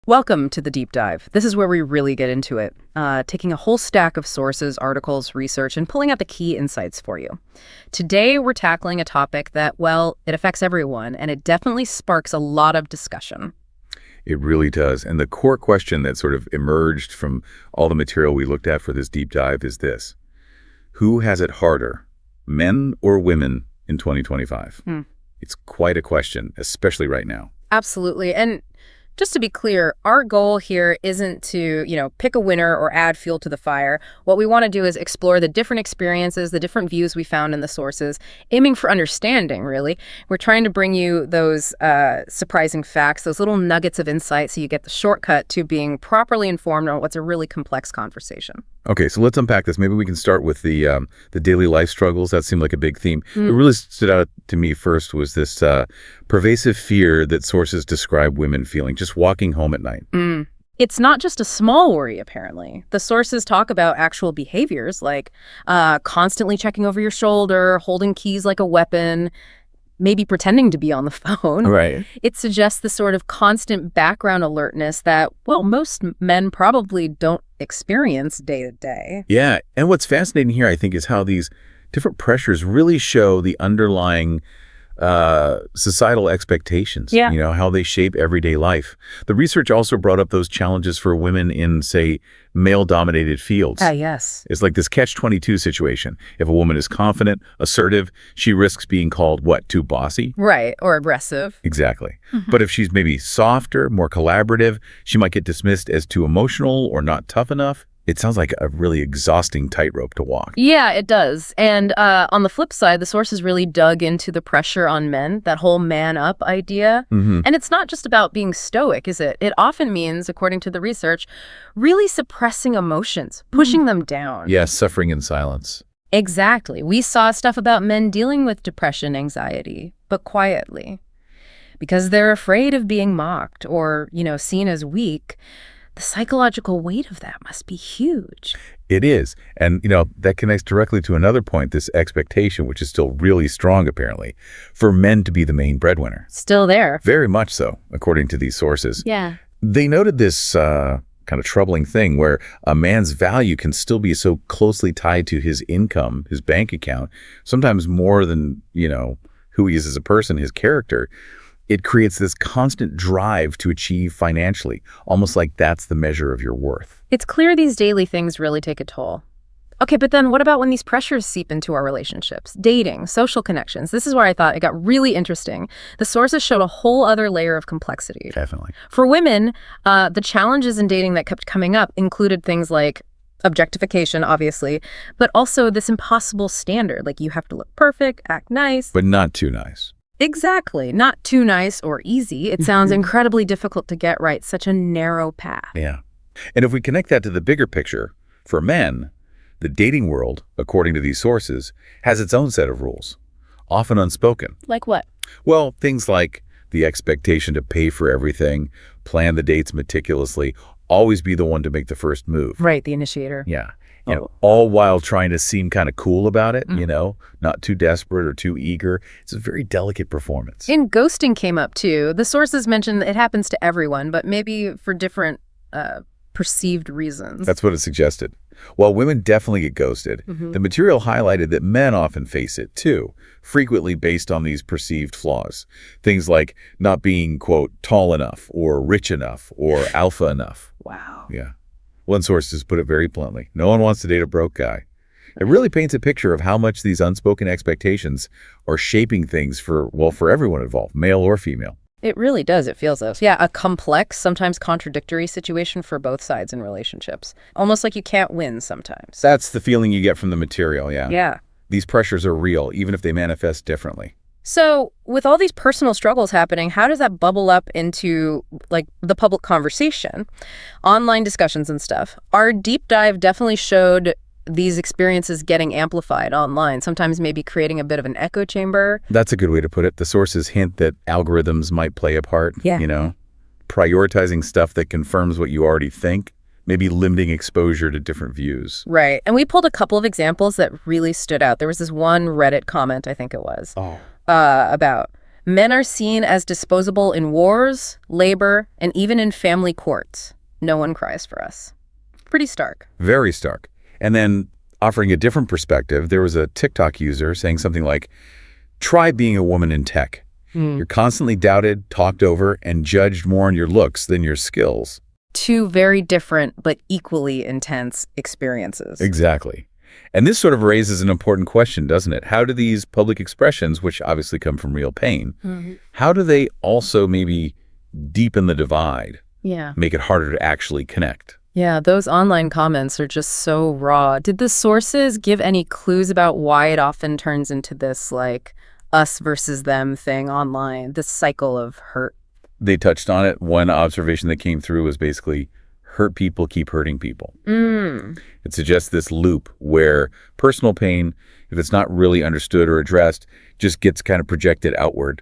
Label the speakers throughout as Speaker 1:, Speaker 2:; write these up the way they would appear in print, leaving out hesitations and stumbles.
Speaker 1: Welcome to the deep dive. This is where we really get into it, taking a whole stack of sources, articles, research, and pulling out the key insights for you. Today, we're tackling a topic that, well, it affects everyone, and it definitely sparks a lot of discussion.
Speaker 2: It really does. And the core question that sort of emerged from all the material we looked at for this deep dive is this: who has it harder, men or women in 2025? It's quite a question, especially right now.
Speaker 1: Absolutely. And just to be clear, our goal here isn't to, pick a winner or add fuel to the fire. What we want to do is explore the different experiences, the different views we found in the sources, aiming for understanding, really. We're trying to bring you those surprising facts, those little nuggets of insight, so you get the shortcut to being properly informed on what's a really complex conversation.
Speaker 2: Okay, so let's unpack this. Maybe we can start with the daily life struggles. That seemed like a big theme. What really stood out to me first was this pervasive fear that sources describe women feeling just walking home at night.
Speaker 1: It's not just a small worry, apparently. The sources talk about actual behaviors like constantly checking over your shoulder, holding keys like a weapon, maybe pretending to be on the phone.
Speaker 2: Right.
Speaker 1: It suggests the sort of constant background alertness that, well, most men probably don't experience day to day.
Speaker 2: Yeah, and what's fascinating here, I think, is how these different pressures really show the underlying societal expectations, how they shape everyday life. The research also brought up those challenges for women in, say, male-dominated fields.
Speaker 1: Yes.
Speaker 2: It's like this catch-22 situation. If a woman is confident, assertive, she risks being called, what, too bossy?
Speaker 1: Right, or aggressive.
Speaker 2: Exactly. But if she's maybe softer, more collaborative, she might get dismissed as too emotional or not tough enough. It sounds like a really exhausting tightrope to walk.
Speaker 1: Yeah, it does. And on the flip side, the sources really dug into the pressure on men, that whole man up idea. And it's not just about being stoic, is it? It often means, according to the research, really suppressing emotions, pushing them down.
Speaker 2: Yes, suffering in silence.
Speaker 1: Exactly. We saw stuff about men dealing with depression, anxiety, but quietly. Because they're afraid of being mocked or, seen as weak. The psychological weight of that must be huge.
Speaker 2: It is. And, that connects directly to another point, this expectation, which is still really strong, apparently, for men to be the main breadwinner.
Speaker 1: Still there.
Speaker 2: Very much so, according to these sources.
Speaker 1: Yeah.
Speaker 2: They noted this kind of troubling thing where a man's value can still be so closely tied to his income, his bank account, sometimes more than, who he is as a person, his character. It creates this constant drive to achieve financially, almost like that's the measure of your worth.
Speaker 1: It's clear these daily things really take a toll. Okay, but then what about when these pressures seep into our relationships? Dating, social connections. This is where I thought it got really interesting. The sources showed a whole other layer of complexity.
Speaker 2: Definitely.
Speaker 1: For women, the challenges in dating that kept coming up included things like objectification, obviously, but also this impossible standard, like you have to look perfect, act nice.
Speaker 2: But not too nice.
Speaker 1: Exactly. Not too nice or easy. It sounds incredibly difficult to get right, such a narrow path.
Speaker 2: Yeah. And if we connect that to the bigger picture, for men, the dating world, according to these sources, has its own set of rules, often unspoken.
Speaker 1: Like what?
Speaker 2: Well, things like the expectation to pay for everything, plan the dates meticulously, always be the one to make the first move.
Speaker 1: Right, the initiator.
Speaker 2: Yeah. All while trying to seem kind of cool about it, not too desperate or too eager. It's a very delicate performance.
Speaker 1: And ghosting came up, too. The sources mentioned that it happens to everyone, but maybe for different perceived reasons.
Speaker 2: That's what it suggested. While women definitely get ghosted, the material highlighted that men often face it, too, frequently based on these perceived flaws. Things like not being, quote, tall enough or rich enough or alpha enough.
Speaker 1: Wow.
Speaker 2: Yeah. One source just put it very bluntly. No one wants to date a broke guy. It really paints a picture of how much these unspoken expectations are shaping things for everyone involved, male or female.
Speaker 1: It really does. It feels those. Yeah, a complex, sometimes contradictory situation for both sides in relationships. Almost like you can't win sometimes.
Speaker 2: That's the feeling you get from the material, yeah.
Speaker 1: Yeah.
Speaker 2: These pressures are real, even if they manifest differently.
Speaker 1: So with all these personal struggles happening, how does that bubble up into the public conversation, online discussions and stuff? Our deep dive definitely showed these experiences getting amplified online, sometimes maybe creating a bit of an echo chamber.
Speaker 2: That's a good way to put it. The sources hint that algorithms might play a part, prioritizing stuff that confirms what you already think, maybe limiting exposure to different views.
Speaker 1: Right. And we pulled a couple of examples that really stood out. There was this one Reddit comment, I think it was, about Men are seen as disposable in wars, labor, and even in family courts. No one cries for us. Pretty stark.
Speaker 2: Very stark. And then offering a different perspective, there was a TikTok user saying something like, try being a woman in tech. You're constantly doubted, talked over, and judged more on your looks than your skills.
Speaker 1: Two very different but equally intense experiences.
Speaker 2: Exactly. And this sort of raises an important question, doesn't it? How do these public expressions, which obviously come from real pain, how do they also maybe deepen the divide,
Speaker 1: Yeah.
Speaker 2: make it harder to actually connect?
Speaker 1: Yeah, those online comments are just so raw. Did the sources give any clues about why it often turns into this, like, us versus them thing online, this cycle of hurt?
Speaker 2: They touched on it. One observation that came through was basically hurt people keep hurting people. It suggests this loop where personal pain, if it's not really understood or addressed, just gets kind of projected outward,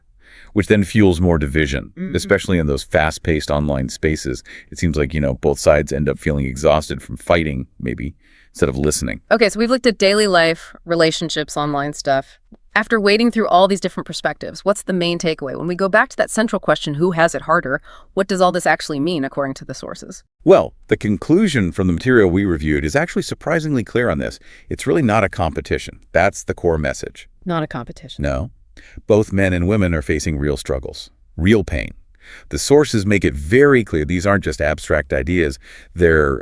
Speaker 2: which then fuels more division, especially in those fast-paced online spaces. It seems like, both sides end up feeling exhausted from fighting, maybe, instead of listening.
Speaker 1: Okay, so we've looked at daily life, relationships, online stuff. After wading through all these different perspectives, what's the main takeaway? When we go back to that central question, who has it harder, what does all this actually mean according to the sources?
Speaker 2: Well, the conclusion from the material we reviewed is actually surprisingly clear on this. It's really not a competition. That's the core message.
Speaker 1: Not a competition.
Speaker 2: No. Both men and women are facing real struggles, real pain. The sources make it very clear these aren't just abstract ideas. They're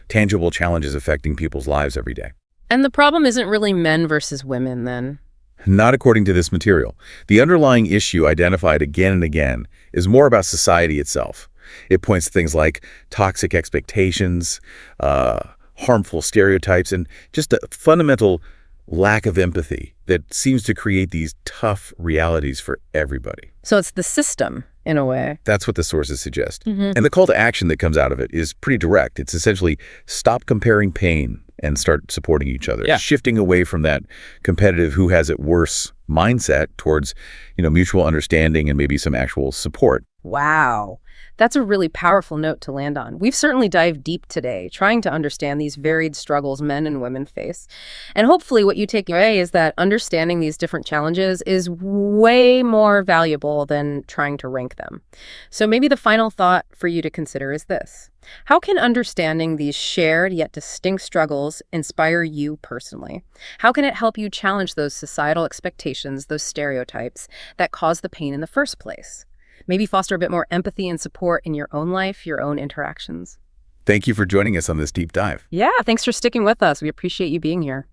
Speaker 2: tangible challenges affecting people's lives every day.
Speaker 1: And the problem isn't really men versus women, then?
Speaker 2: Not according to this material. The underlying issue identified again and again is more about society itself. It points to things like toxic expectations, harmful stereotypes, and just a fundamental lack of empathy that seems to create these tough realities for everybody.
Speaker 1: So it's the system, in a way.
Speaker 2: That's what the sources suggest. And the call to action that comes out of it is pretty direct. It's essentially stop comparing pain and start supporting each other.
Speaker 1: Yeah.
Speaker 2: Shifting away from that competitive who has it worse mindset towards, mutual understanding and maybe some actual support.
Speaker 1: Wow. That's a really powerful note to land on. We've certainly dived deep today, trying to understand these varied struggles men and women face. And hopefully what you take away is that understanding these different challenges is way more valuable than trying to rank them. So maybe the final thought for you to consider is this. How can understanding these shared yet distinct struggles inspire you personally? How can it help you challenge those societal expectations, those stereotypes that cause the pain in the first place? Maybe foster a bit more empathy and support in your own life, your own interactions.
Speaker 2: Thank you for joining us on this deep dive.
Speaker 1: Yeah, thanks for sticking with us. We appreciate you being here.